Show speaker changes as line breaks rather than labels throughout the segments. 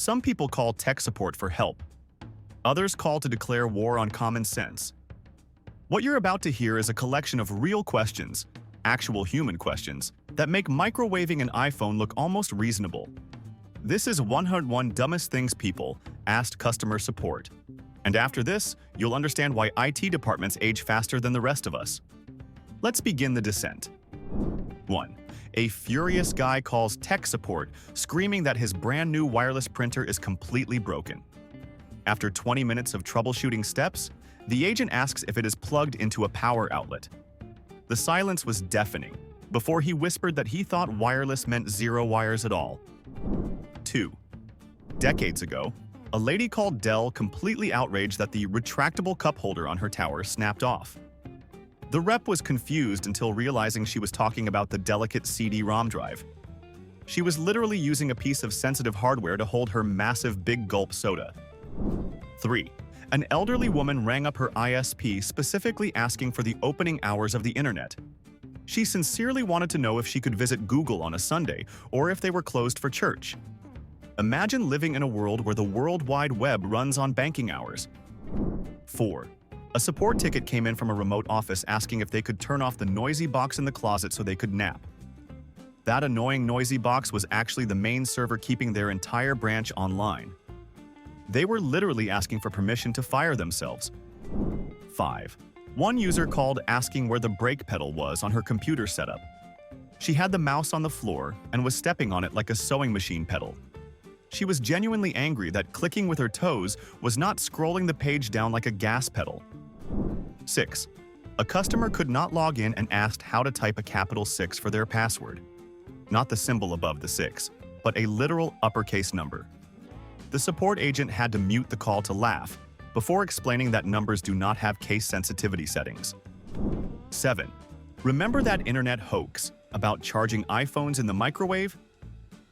Some people call tech support for help. Others call to declare war on common sense. What you're about to hear is a collection of real questions, actual human questions, that make microwaving an iPhone look almost reasonable. This is 101 Dumbest Things People Asked Customer Support. And after this, you'll understand why IT departments age faster than the rest of us. Let's begin the descent. 1. A furious guy calls tech support, screaming that his brand new wireless printer is completely broken. After 20 minutes of troubleshooting steps, the agent asks if it is plugged into a power outlet. The silence was deafening, before he whispered that he thought wireless meant zero wires at all. 2. Decades ago, a lady called Dell completely outraged that the retractable cup holder on her tower snapped off. The rep was confused until realizing she was talking about the delicate CD-ROM drive. She was literally using a piece of sensitive hardware to hold her massive big gulp soda. 3. An elderly woman rang up her ISP specifically asking for the opening hours of the internet. She sincerely wanted to know if she could visit Google on a Sunday or if they were closed for church. Imagine living in a world where the World Wide Web runs on banking hours. 4. A support ticket came in from a remote office asking if they could turn off the noisy box in the closet so they could nap. That annoying noisy box was actually the main server keeping their entire branch online. They were literally asking for permission to fire themselves. 5. One user called asking where the brake pedal was on her computer setup. She had the mouse on the floor and was stepping on it like a sewing machine pedal. She was genuinely angry that clicking with her toes was not scrolling the page down like a gas pedal. 6. A customer could not log in and asked how to type a capital 6 for their password. Not the symbol above the 6, but a literal uppercase number. The support agent had to mute the call to laugh, before explaining that numbers do not have case sensitivity settings. 7. Remember that internet hoax about charging iPhones in the microwave?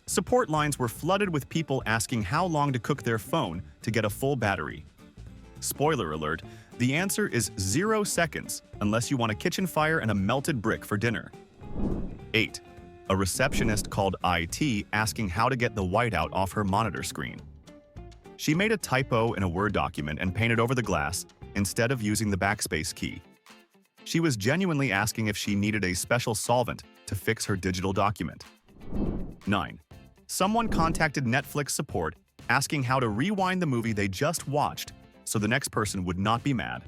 Support lines were flooded with people asking how long to cook their phone to get a full battery. Spoiler alert, the answer is 0 seconds unless you want a kitchen fire and a melted brick for dinner. 8. A receptionist called IT asking how to get the whiteout off her monitor screen. She made a typo in a Word document and painted over the glass instead of using the backspace key. She was genuinely asking if she needed a special solvent to fix her digital document. 9. Someone contacted Netflix support asking how to rewind the movie they just watched so the next person would not be mad.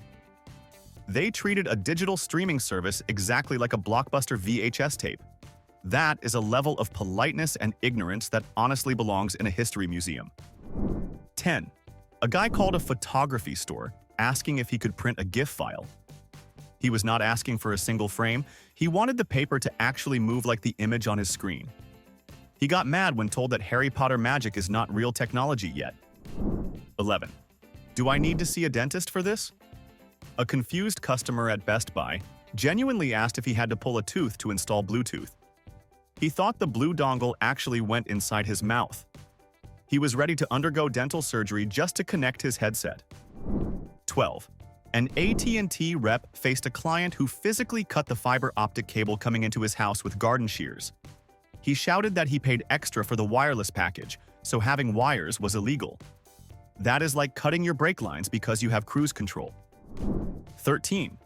They treated a digital streaming service exactly like a Blockbuster VHS tape. That is a level of politeness and ignorance that honestly belongs in a history museum. 10. A guy called a photography store asking if he could print a GIF file. He was not asking for a single frame, he wanted the paper to actually move like the image on his screen. He got mad when told that Harry Potter magic is not real technology yet. 11. Do I need to see a dentist for this? A confused customer at Best Buy genuinely asked if he had to pull a tooth to install Bluetooth. He thought the blue dongle actually went inside his mouth. He was ready to undergo dental surgery just to connect his headset. 12. An AT&T rep faced a client who physically cut the fiber optic cable coming into his house with garden shears. He shouted that he paid extra for the wireless package, so having wires was illegal. That is like cutting your brake lines because you have cruise control. 13.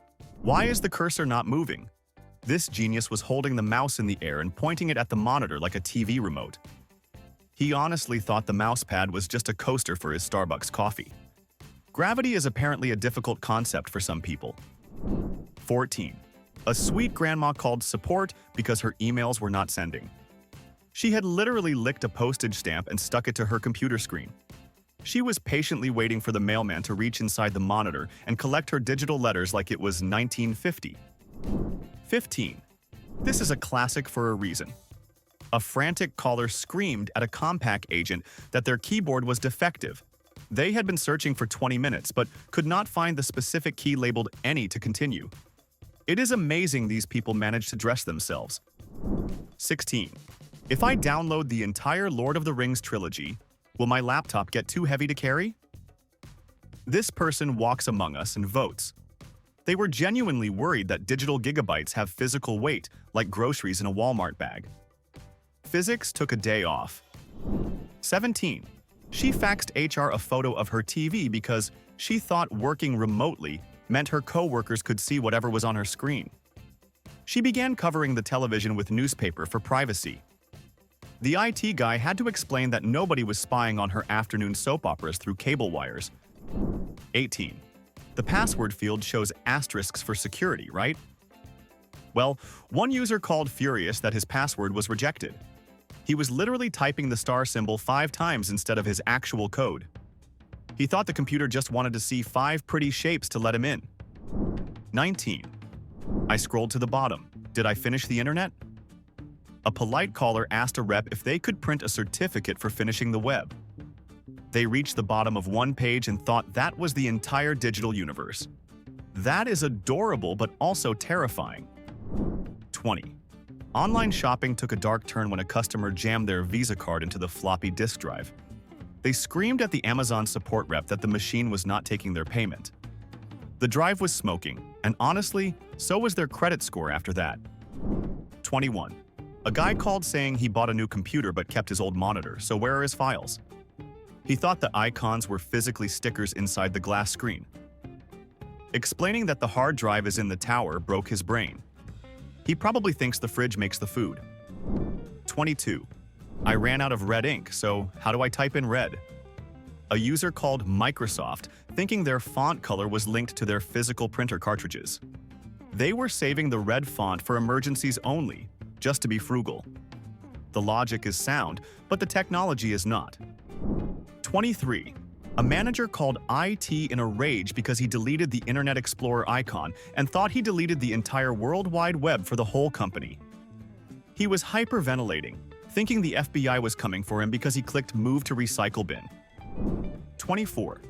Why is the cursor not moving? This genius was holding the mouse in the air and pointing it at the monitor like a TV remote. He honestly thought the mouse pad was just a coaster for his Starbucks coffee. Gravity is apparently a difficult concept for some people. 14. A sweet grandma called support because her emails were not sending. She had literally licked a postage stamp and stuck it to her computer screen. She was patiently waiting for the mailman to reach inside the monitor and collect her digital letters like it was 1950. 15. This is a classic for a reason. A frantic caller screamed at a Compaq agent that their keyboard was defective. They had been searching for 20 minutes but could not find the specific key labeled any to continue. It is amazing these people managed to dress themselves. 16. If I download the entire Lord of the Rings trilogy, will my laptop get too heavy to carry? This person walks among us and votes. They were genuinely worried that digital gigabytes have physical weight, like groceries in a Walmart bag. Physics took a day off. 17. She faxed HR a photo of her TV because she thought working remotely meant her coworkers could see whatever was on her screen. She began covering the television with newspaper for privacy. The IT guy had to explain that nobody was spying on her afternoon soap operas through cable wires. 18. The password field shows asterisks for security, right? Well, one user called furious that his password was rejected. He was literally typing the star symbol 5 times instead of his actual code. He thought the computer just wanted to see 5 pretty shapes to let him in. 19. I scrolled to the bottom. Did I finish the internet? A polite caller asked a rep if they could print a certificate for finishing the web. They reached the bottom of one page and thought that was the entire digital universe. That is adorable but also terrifying. 20. Online shopping took a dark turn when a customer jammed their Visa card into the floppy disk drive. They screamed at the Amazon support rep that the machine was not taking their payment. The drive was smoking, and honestly, so was their credit score after that. 21. A guy called saying he bought a new computer but kept his old monitor, so where are his files? He thought the icons were physically stickers inside the glass screen. Explaining that the hard drive is in the tower broke his brain. He probably thinks the fridge makes the food. 22. I ran out of red ink, so how do I type in red? A user called Microsoft, thinking their font color was linked to their physical printer cartridges. They were saving the red font for emergencies only, just to be frugal. The logic is sound, but the technology is not. 23. A manager called IT in a rage because he deleted the Internet Explorer icon and thought he deleted the entire World Wide Web for the whole company. He was hyperventilating, thinking the FBI was coming for him because he clicked Move to Recycle Bin. 24.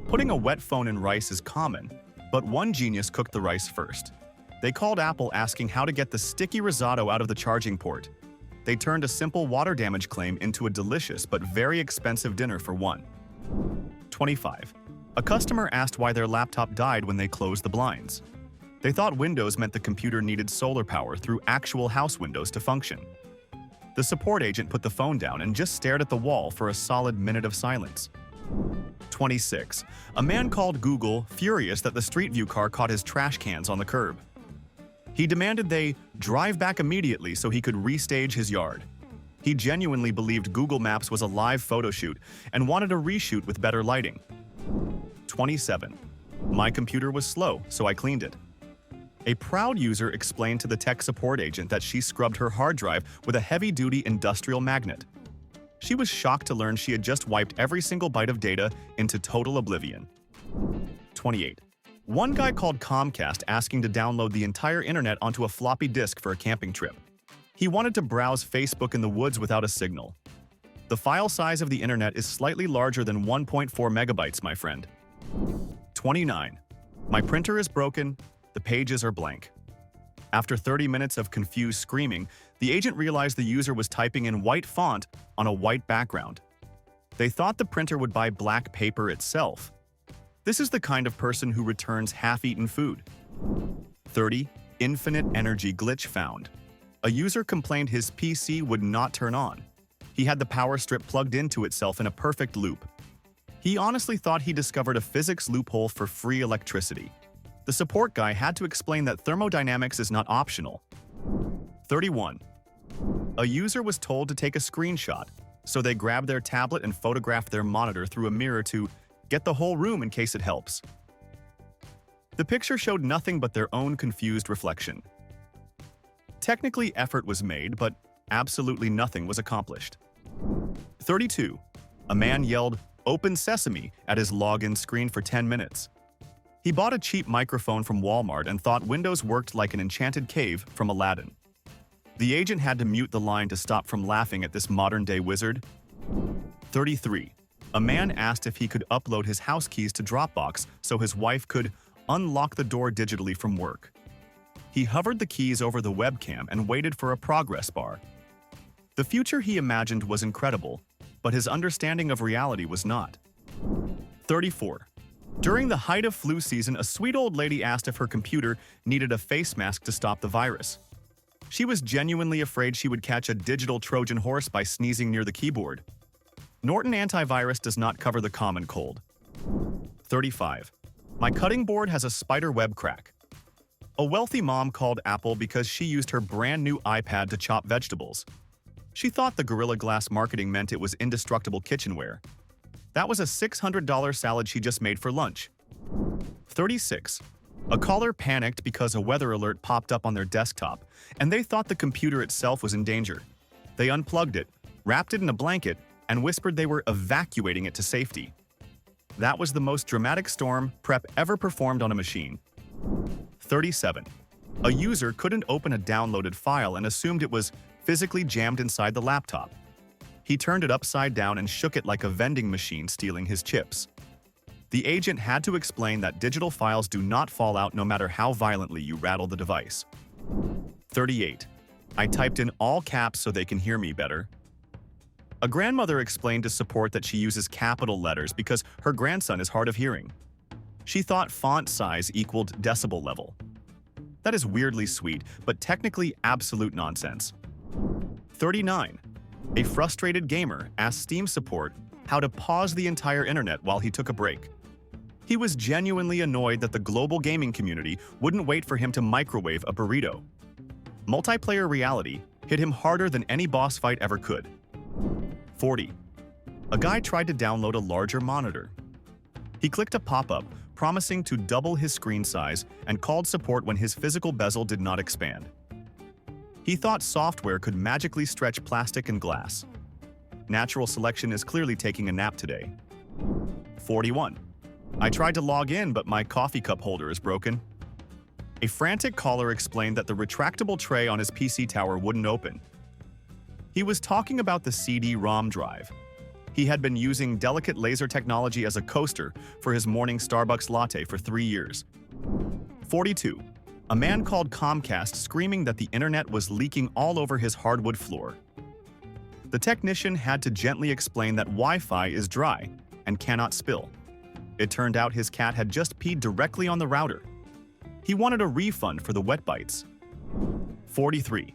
Putting a wet phone in rice is common, but one genius cooked the rice first. They called Apple asking how to get the sticky risotto out of the charging port. They turned a simple water damage claim into a delicious but very expensive dinner for one. 25. A customer asked why their laptop died when they closed the blinds. They thought Windows meant the computer needed solar power through actual house windows to function. The support agent put the phone down and just stared at the wall for a solid minute of silence. 26. A man called Google furious that the Street View car caught his trash cans on the curb. He demanded they drive back immediately so he could restage his yard. He genuinely believed Google Maps was a live photo shoot and wanted a reshoot with better lighting. 27. My computer was slow, so I cleaned it. A proud user explained to the tech support agent that she scrubbed her hard drive with a heavy-duty industrial magnet. She was shocked to learn she had just wiped every single byte of data into total oblivion. 28. One guy called Comcast asking to download the entire internet onto a floppy disk for a camping trip. He wanted to browse Facebook in the woods without a signal. The file size of the internet is slightly larger than 1.4 megabytes, my friend. 29. My printer is broken, the pages are blank. After 30 minutes of confused screaming, the agent realized the user was typing in white font on a white background. They thought the printer would buy black paper itself. This is the kind of person who returns half-eaten food. 30. Infinite energy glitch found. A user complained his PC would not turn on. He had the power strip plugged into itself in a perfect loop. He honestly thought he discovered a physics loophole for free electricity. The support guy had to explain that thermodynamics is not optional. 31. A user was told to take a screenshot, so they grabbed their tablet and photographed their monitor through a mirror to get the whole room in case it helps. The picture showed nothing but their own confused reflection. Technically, effort was made, but absolutely nothing was accomplished. 32. A man yelled, "Open Sesame," at his login screen for 10 minutes. He bought a cheap microphone from Walmart and thought Windows worked like an enchanted cave from Aladdin. The agent had to mute the line to stop from laughing at this modern-day wizard. 33. A man asked if he could upload his house keys to Dropbox so his wife could unlock the door digitally from work. He hovered the keys over the webcam and waited for a progress bar. The future he imagined was incredible, but his understanding of reality was not. 34. During the height of flu season, a sweet old lady asked if her computer needed a face mask to stop the virus. She was genuinely afraid she would catch a digital Trojan horse by sneezing near the keyboard. Norton antivirus does not cover the common cold. 35. My cutting board has a spider web crack. A wealthy mom called Apple because she used her brand new iPad to chop vegetables. She thought the Gorilla Glass marketing meant it was indestructible kitchenware. That was a $600 salad she just made for lunch. 36. A caller panicked because a weather alert popped up on their desktop, and they thought the computer itself was in danger. They unplugged it, wrapped it in a blanket, and whispered they were evacuating it to safety. That was the most dramatic storm prep ever performed on a machine. 37. A user couldn't open a downloaded file and assumed it was physically jammed inside the laptop. He turned it upside down and shook it like a vending machine stealing his chips. The agent had to explain that digital files do not fall out no matter how violently you rattle the device. 38. I typed in all caps so they can hear me better. A grandmother explained to support that she uses capital letters because her grandson is hard of hearing. She thought font size equaled decibel level. That is weirdly sweet, but technically absolute nonsense. 39. A frustrated gamer asked Steam support how to pause the entire internet while he took a break. He was genuinely annoyed that the global gaming community wouldn't wait for him to microwave a burrito. Multiplayer reality hit him harder than any boss fight ever could. 40. A guy tried to download a larger monitor. He clicked a pop-up promising to double his screen size and called support when his physical bezel did not expand. He thought software could magically stretch plastic and glass. Natural selection is clearly taking a nap today. 41. I tried to log in, but my coffee cup holder is broken. A frantic caller explained that the retractable tray on his PC tower wouldn't open. He was talking about the CD-ROM drive. He had been using delicate laser technology as a coaster for his morning Starbucks latte for 3 years. 42. A man called Comcast screaming that the internet was leaking all over his hardwood floor. The technician had to gently explain that Wi-Fi is dry and cannot spill. It turned out his cat had just peed directly on the router. He wanted a refund for the wet bites. 43.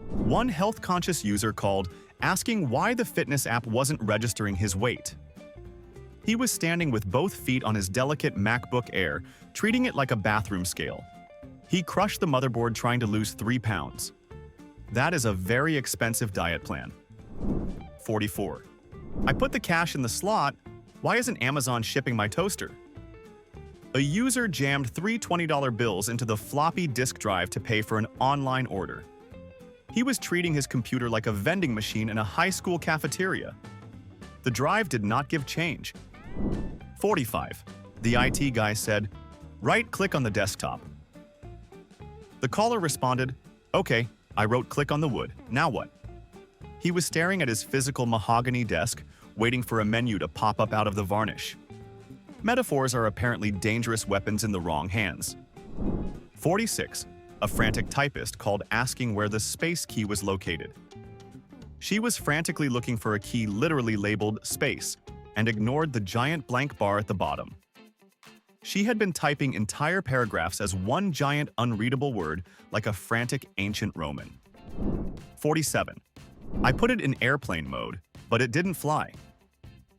One health-conscious user called asking why the fitness app wasn't registering his weight. He was standing with both feet on his delicate MacBook Air, treating it like a bathroom scale. He crushed the motherboard trying to lose 3 pounds. That is a very expensive diet plan. 44. I put the cash in the slot. Why isn't Amazon shipping my toaster? A user jammed 3 $20 bills into the floppy disk drive to pay for an online order. He was treating his computer like a vending machine in a high school cafeteria. The drive did not give change. 45. The IT guy said, "Right-click on the desktop." The caller responded, "Okay, I wrote click on the wood. Now what?" He was staring at his physical mahogany desk, waiting for a menu to pop up out of the varnish. Metaphors are apparently dangerous weapons in the wrong hands. 46. A frantic typist called asking where the space key was located. She was frantically looking for a key literally labeled space and ignored the giant blank bar at the bottom. She had been typing entire paragraphs as one giant unreadable word like a frantic ancient Roman. 47. I put it in airplane mode, but it didn't fly.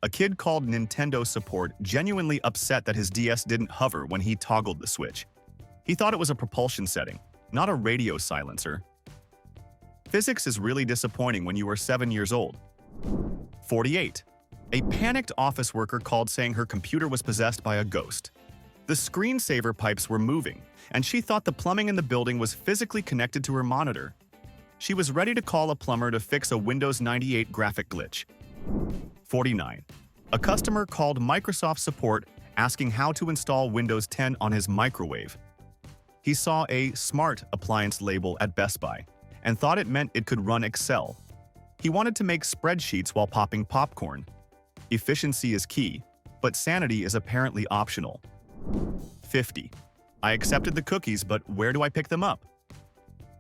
A kid called Nintendo support genuinely upset that his DS didn't hover when he toggled the switch. He thought it was a propulsion setting, not a radio silencer. Physics is really disappointing when you are 7 years old. 48. A panicked office worker called saying her computer was possessed by a ghost. The screensaver pipes were moving, and she thought the plumbing in the building was physically connected to her monitor. She was ready to call a plumber to fix a Windows 98 graphic glitch. 49. A customer called Microsoft support asking how to install Windows 10 on his microwave. He saw a smart appliance label at Best Buy and thought it meant it could run Excel. He wanted to make spreadsheets while popping popcorn. Efficiency is key, but sanity is apparently optional. 50. I accepted the cookies, but where do I pick them up?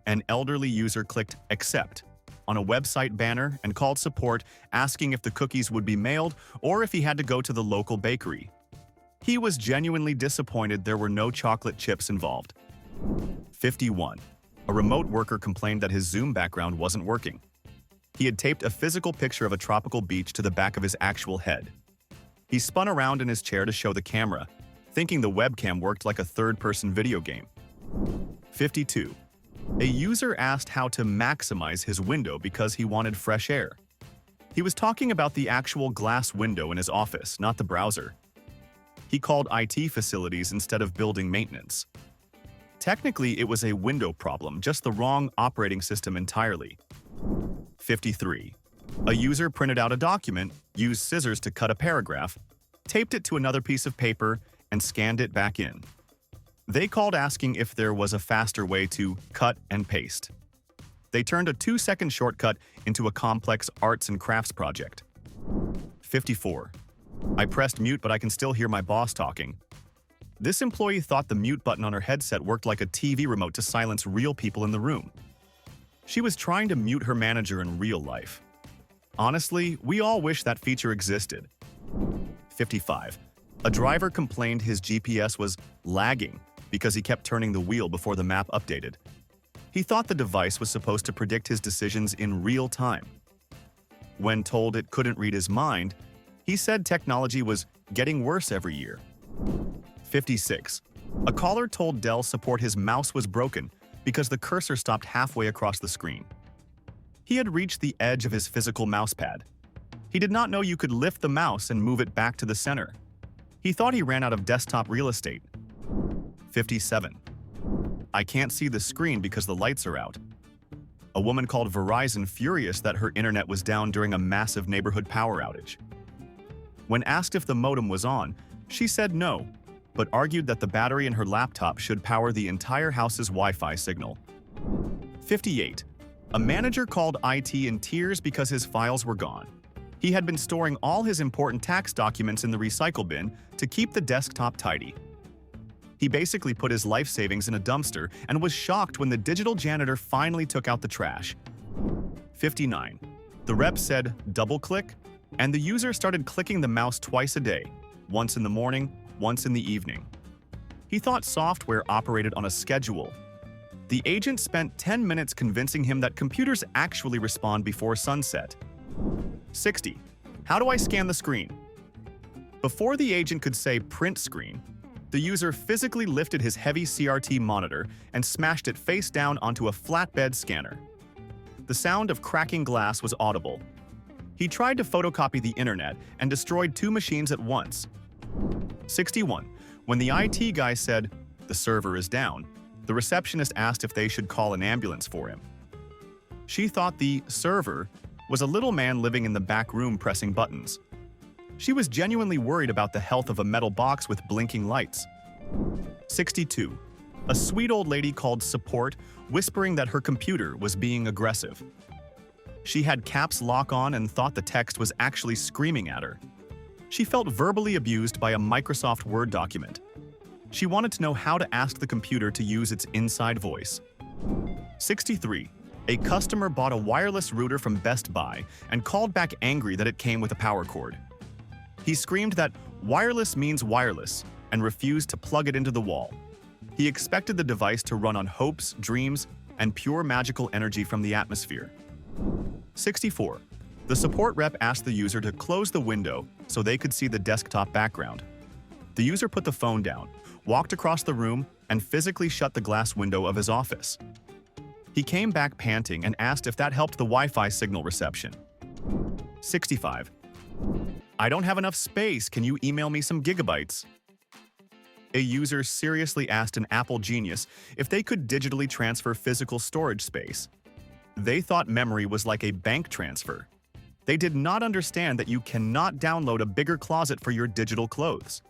An elderly user clicked accept on a website banner and called support asking if the cookies would be mailed or if he had to go to the local bakery. He was genuinely disappointed there were no chocolate chips involved. 51. A remote worker complained that his Zoom background wasn't working. He had taped a physical picture of a tropical beach to the back of his actual head. He spun around in his chair to show the camera, thinking the webcam worked like a third-person video game. 52. A user asked how to maximize his window because he wanted fresh air. He was talking about the actual glass window in his office, not the browser. He called IT facilities instead of building maintenance. Technically, it was a window problem, just the wrong operating system entirely. 53. A user printed out a document, used scissors to cut a paragraph, taped it to another piece of paper, and scanned it back in. They called asking if there was a faster way to cut and paste. They turned a 2-second shortcut into a complex arts and crafts project. 54. I pressed mute, but I can still hear my boss talking. This employee thought the mute button on her headset worked like a TV remote to silence real people in the room. She was trying to mute her manager in real life. Honestly, we all wish that feature existed. 55. A driver complained his GPS was lagging because he kept turning the wheel before the map updated. He thought the device was supposed to predict his decisions in real time. When told it couldn't read his mind, he said technology was getting worse every year. 56. A caller told Dell support his mouse was broken because the cursor stopped halfway across the screen. He had reached the edge of his physical mousepad. He did not know you could lift the mouse and move it back to the center. He thought he ran out of desktop real estate. 57. I can't see the screen because the lights are out. A woman called Verizon furious that her internet was down during a massive neighborhood power outage. When asked if the modem was on, she said no, but argued that the battery in her laptop should power the entire house's Wi-Fi signal. 58. A manager called IT in tears because his files were gone. He had been storing all his important tax documents in the recycle bin to keep the desktop tidy. He basically put his life savings in a dumpster and was shocked when the digital janitor finally took out the trash. 59. The rep said, "Double-click," and the user started clicking the mouse twice a day, once in the morning, once in the evening. He thought software operated on a schedule. The agent spent 10 minutes convincing him that computers actually respond before sunset. 60. How do I scan the screen? Before the agent could say print screen, the user physically lifted his heavy CRT monitor and smashed it face down onto a flatbed scanner. The sound of cracking glass was audible. He tried to photocopy the internet and destroyed 2 machines at once. 61. When the IT guy said, "The server is down," the receptionist asked if they should call an ambulance for him. She thought the server was a little man living in the back room pressing buttons. She was genuinely worried about the health of a metal box with blinking lights. 62. A sweet old lady called support, whispering that her computer was being aggressive. She had caps lock on and thought the text was actually screaming at her. She felt verbally abused by a Microsoft Word document. She wanted to know how to ask the computer to use its inside voice. 63. A customer bought a wireless router from Best Buy and called back angry that it came with a power cord. He screamed that wireless means wireless and refused to plug it into the wall. He expected the device to run on hopes, dreams, and pure magical energy from the atmosphere. 64. The support rep asked the user to close the window so they could see the desktop background. The user put the phone down, walked across the room, and physically shut the glass window of his office. He came back panting and asked if that helped the Wi-Fi signal reception. 65. I don't have enough space, can you email me some gigabytes? A user seriously asked an Apple genius if they could digitally transfer physical storage space. They thought memory was like a bank transfer. They did not understand that you cannot download a bigger closet for your digital clothes.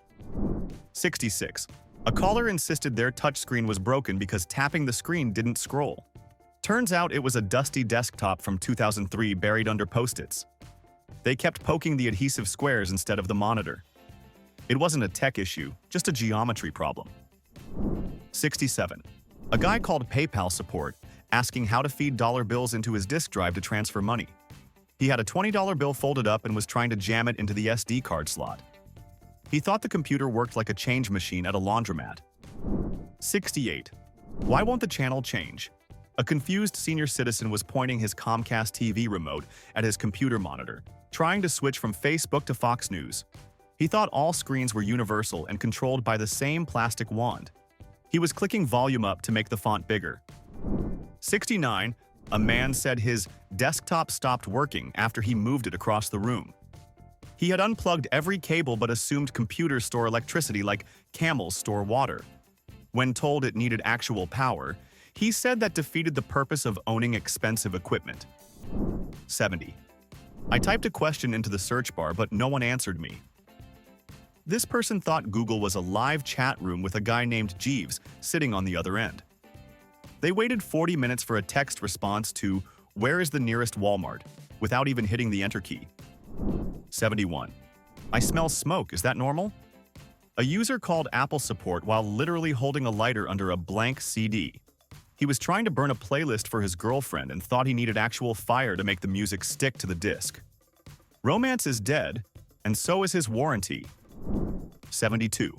66. A caller insisted their touchscreen was broken because tapping the screen didn't scroll. Turns out it was a dusty desktop from 2003 buried under Post-its. They kept poking the adhesive squares instead of the monitor. It wasn't a tech issue, just a geometry problem. 67. A guy called PayPal support, asking how to feed dollar bills into his disk drive to transfer money. He had a $20 bill folded up and was trying to jam it into the SD card slot. He thought the computer worked like a change machine at a laundromat. 68. Why won't the channel change? A confused senior citizen was pointing his Comcast TV remote at his computer monitor, trying to switch from Facebook to Fox News. He thought all screens were universal and controlled by the same plastic wand. He was clicking volume up to make the font bigger. 69. A man said his desktop stopped working after he moved it across the room. He had unplugged every cable but assumed computers store electricity like camels store water. When told it needed actual power, he said that defeated the purpose of owning expensive equipment. 70. I typed a question into the search bar but no one answered me. This person thought Google was a live chat room with a guy named Jeeves sitting on the other end. They waited 40 minutes for a text response to "Where is the nearest Walmart?" without even hitting the enter key. 71. I smell smoke, is that normal? A user called Apple support while literally holding a lighter under a blank CD. He was trying to burn a playlist for his girlfriend and thought he needed actual fire to make the music stick to the disc. Romance is dead, and so is his warranty. 72.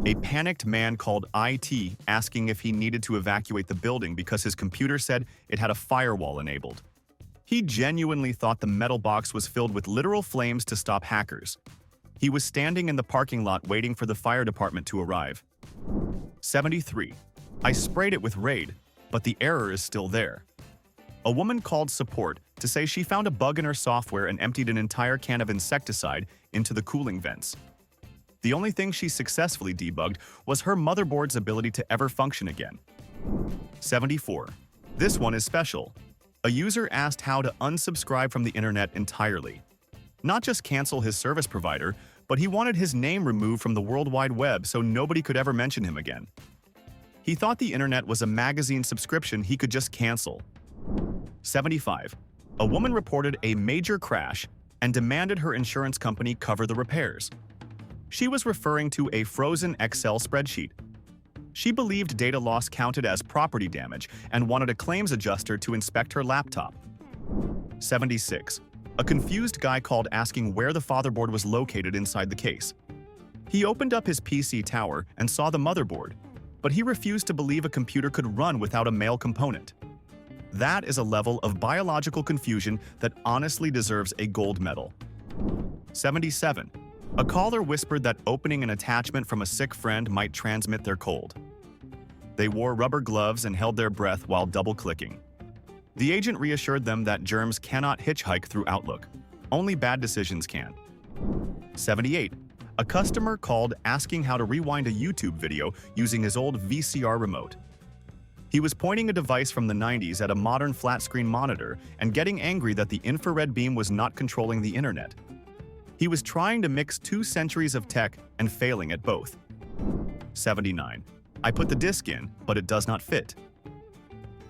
A panicked man called IT asking if he needed to evacuate the building because his computer said it had a firewall enabled. He genuinely thought the metal box was filled with literal flames to stop hackers. He was standing in the parking lot waiting for the fire department to arrive. 73. I sprayed it with Raid, but the error is still there. A woman called support to say she found a bug in her software and emptied an entire can of insecticide into the cooling vents. The only thing she successfully debugged was her motherboard's ability to ever function again. 74. This one is special. A user asked how to unsubscribe from the internet entirely. Not just cancel his service provider, but he wanted his name removed from the World Wide Web so nobody could ever mention him again. He thought the internet was a magazine subscription he could just cancel. 75. A woman reported a major crash and demanded her insurance company cover the repairs. She was referring to a frozen Excel spreadsheet. She believed data loss counted as property damage and wanted a claims adjuster to inspect her laptop. 76. A confused guy called asking where the fatherboard was located inside the case. He opened up his PC tower and saw the motherboard, but he refused to believe a computer could run without a male component. That is a level of biological confusion that honestly deserves a gold medal. 77. A caller whispered that opening an attachment from a sick friend might transmit their cold. They wore rubber gloves and held their breath while double-clicking. The agent reassured them that germs cannot hitchhike through Outlook. Only bad decisions can. 78. A customer called asking how to rewind a YouTube video using his old VCR remote. He was pointing a device from the 90s at a modern flat-screen monitor and getting angry that the infrared beam was not controlling the internet. He was trying to mix 2 centuries of tech and failing at both. 79. I put the disc in, but it does not fit.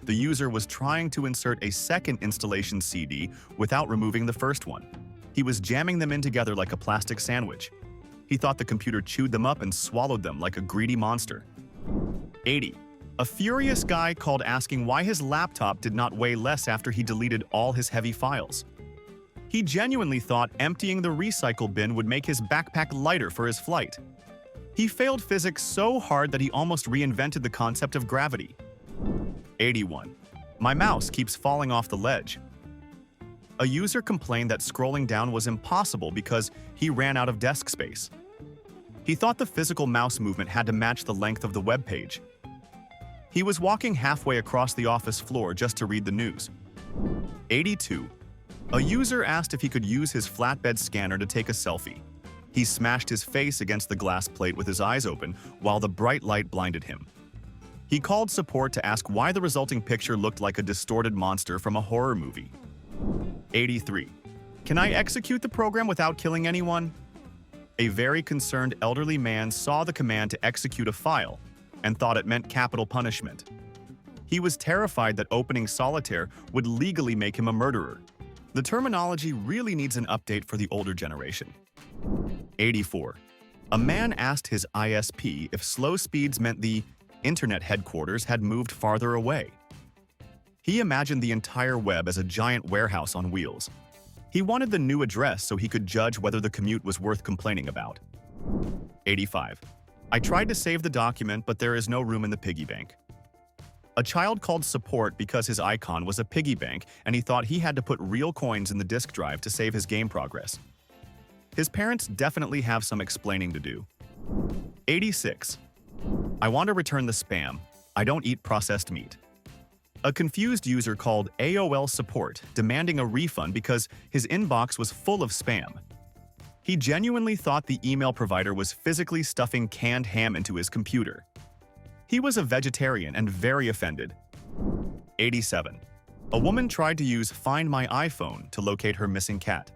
The user was trying to insert a second installation CD without removing the first one. He was jamming them in together like a plastic sandwich. He thought the computer chewed them up and swallowed them like a greedy monster. 80. A furious guy called asking why his laptop did not weigh less after he deleted all his heavy files. He genuinely thought emptying the recycle bin would make his backpack lighter for his flight. He failed physics so hard that he almost reinvented the concept of gravity. 81. My mouse keeps falling off the ledge. A user complained that scrolling down was impossible because he ran out of desk space. He thought the physical mouse movement had to match the length of the web page. He was walking halfway across the office floor just to read the news. 82. A user asked if he could use his flatbed scanner to take a selfie. He smashed his face against the glass plate with his eyes open while the bright light blinded him. He called support to ask why the resulting picture looked like a distorted monster from a horror movie. 83. Can I execute the program without killing anyone? A very concerned elderly man saw the command to execute a file and thought it meant capital punishment. He was terrified that opening solitaire would legally make him a murderer. The terminology really needs an update for the older generation. 84. A man asked his ISP if slow speeds meant the internet headquarters had moved farther away. He imagined the entire web as a giant warehouse on wheels. He wanted the new address so he could judge whether the commute was worth complaining about. 85. I tried to save the document, but there is no room in the piggy bank. A child called support because his icon was a piggy bank and he thought he had to put real coins in the disk drive to save his game progress. His parents definitely have some explaining to do. 86. I want to return the spam. I don't eat processed meat. A confused user called AOL support demanding a refund because his inbox was full of spam. He genuinely thought the email provider was physically stuffing canned ham into his computer. He was a vegetarian and very offended. 87. A woman tried to use Find My iPhone to locate her missing cat.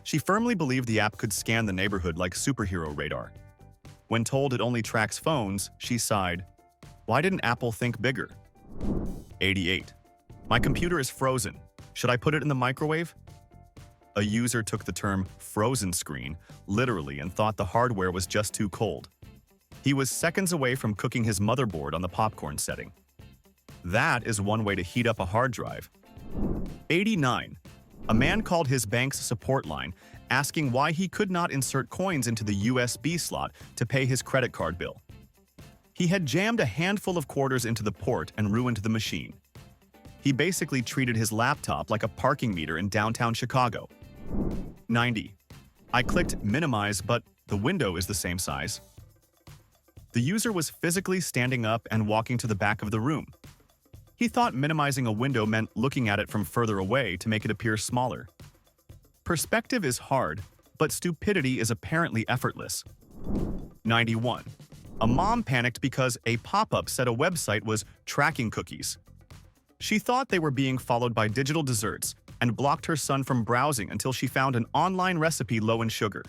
She firmly believed the app could scan the neighborhood like superhero radar. When told it only tracks phones, she sighed. Why didn't Apple think bigger? 88. My computer is frozen. Should I put it in the microwave? A user took the term frozen screen literally and thought the hardware was just too cold. He was seconds away from cooking his motherboard on the popcorn setting. That is one way to heat up a hard drive. 89. A man called his bank's support line asking why he could not insert coins into the USB slot to pay his credit card bill. He had jammed a handful of quarters into the port and ruined the machine. He basically treated his laptop like a parking meter in downtown Chicago. 90. I clicked minimize, but the window is the same size. The user was physically standing up and walking to the back of the room. He thought minimizing a window meant looking at it from further away to make it appear smaller. Perspective is hard, but stupidity is apparently effortless. 91. A mom panicked because a pop-up said a website was tracking cookies. She thought they were being followed by digital desserts and blocked her son from browsing until she found an online recipe low in sugar.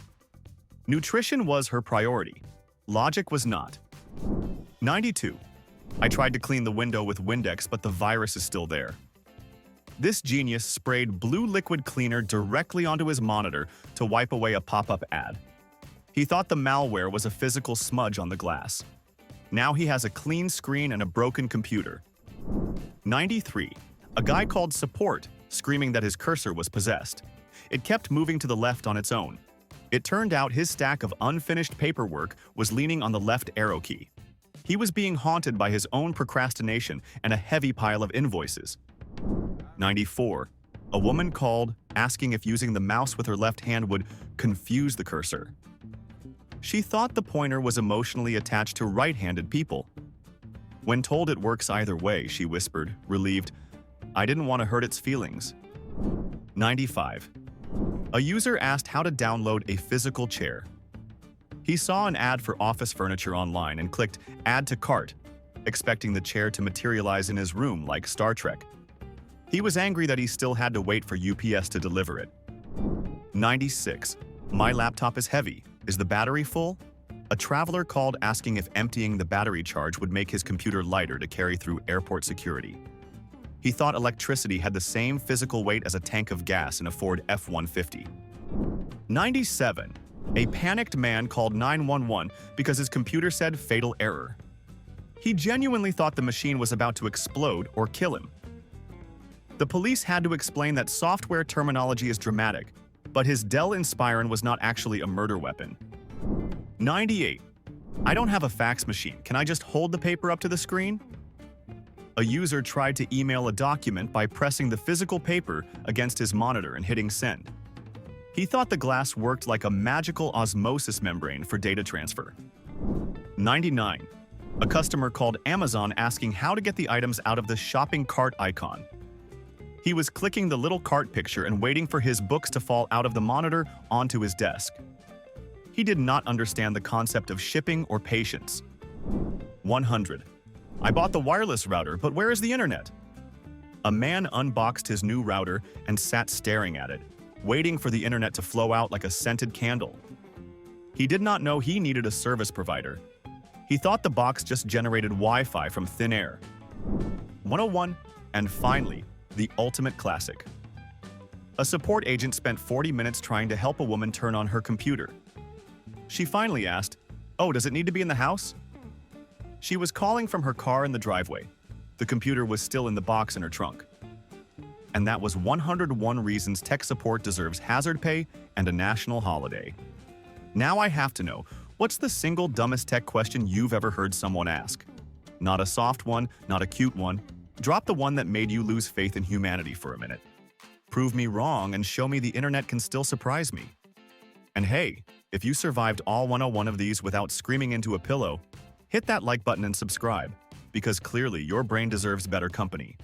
Nutrition was her priority. Logic was not. 92. I tried to clean the window with Windex, but the virus is still there. This genius sprayed blue liquid cleaner directly onto his monitor to wipe away a pop-up ad. He thought the malware was a physical smudge on the glass. Now he has a clean screen and a broken computer. 93. A guy called support, screaming that his cursor was possessed. It kept moving to the left on its own. It turned out his stack of unfinished paperwork was leaning on the left arrow key. He was being haunted by his own procrastination and a heavy pile of invoices. 94. A woman called, asking if using the mouse with her left hand would confuse the cursor. She thought the pointer was emotionally attached to right-handed people. When told it works either way, she whispered, relieved, I didn't want to hurt its feelings. 95. A user asked how to download a physical chair. He saw an ad for office furniture online and clicked Add to Cart, expecting the chair to materialize in his room like Star Trek. He was angry that he still had to wait for UPS to deliver it. 96. My laptop is heavy. Is the battery full? A traveler called asking if emptying the battery charge would make his computer lighter to carry through airport security. He thought electricity had the same physical weight as a tank of gas in a Ford F-150. 97. A panicked man called 911 because his computer said fatal error. He genuinely thought the machine was about to explode or kill him. The police had to explain that software terminology is dramatic, but his Dell Inspiron was not actually a murder weapon. 98. I don't have a fax machine. Can I just hold the paper up to the screen? A user tried to email a document by pressing the physical paper against his monitor and hitting send. He thought the glass worked like a magical osmosis membrane for data transfer. 99. A customer called Amazon asking how to get the items out of the shopping cart icon. He was clicking the little cart picture and waiting for his books to fall out of the monitor onto his desk. He did not understand the concept of shipping or patience. 100. I bought the wireless router, but where is the internet? A man unboxed his new router and sat staring at it, waiting for the internet to flow out like a scented candle. He did not know he needed a service provider. He thought the box just generated Wi-Fi from thin air. 101. And finally, the ultimate classic. A support agent spent 40 minutes trying to help a woman turn on her computer. She finally asked, "Oh, does it need to be in the house?" She was calling from her car in the driveway. The computer was still in the box in her trunk. And that was 101 reasons tech support deserves hazard pay and a national holiday. Now I have to know, what's the single dumbest tech question you've ever heard someone ask? Not a soft one, not a cute one. Drop the one that made you lose faith in humanity for a minute. Prove me wrong and show me the internet can still surprise me. And hey, if you survived all 101 of these without screaming into a pillow, hit that like button and subscribe, because clearly your brain deserves better company.